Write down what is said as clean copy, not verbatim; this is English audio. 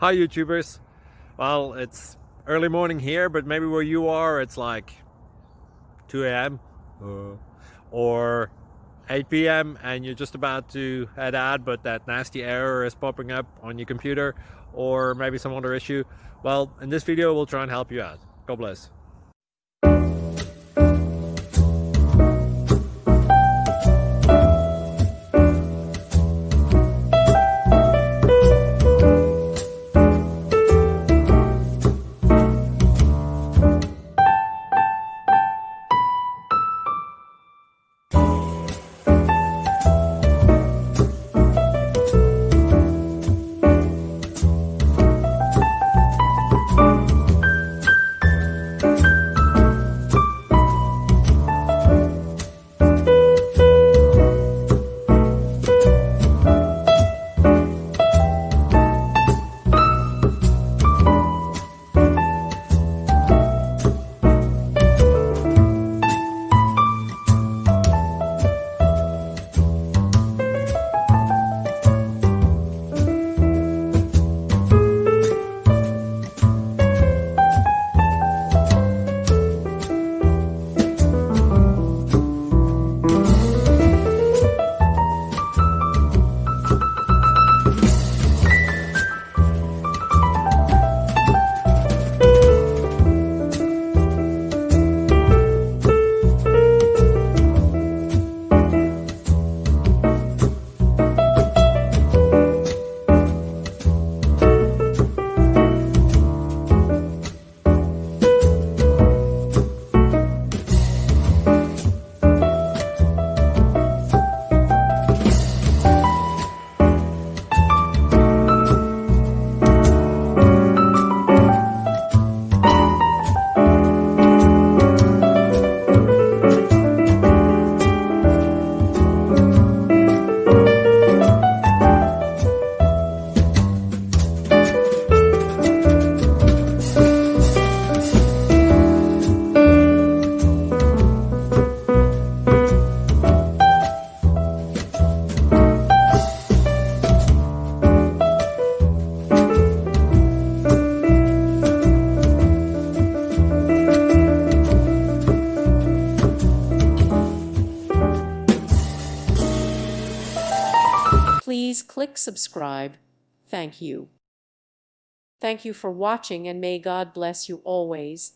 Hi YouTubers. Well, it's early morning here, but maybe where you are it's like 2 a.m. or 8 p.m. and you're just about to head out, but that nasty error is popping up on your computer, or maybe some other issue. Well, in this video we'll try and help you out. God bless. Please click subscribe. Thank you. Thank you for watching, and may God bless you always.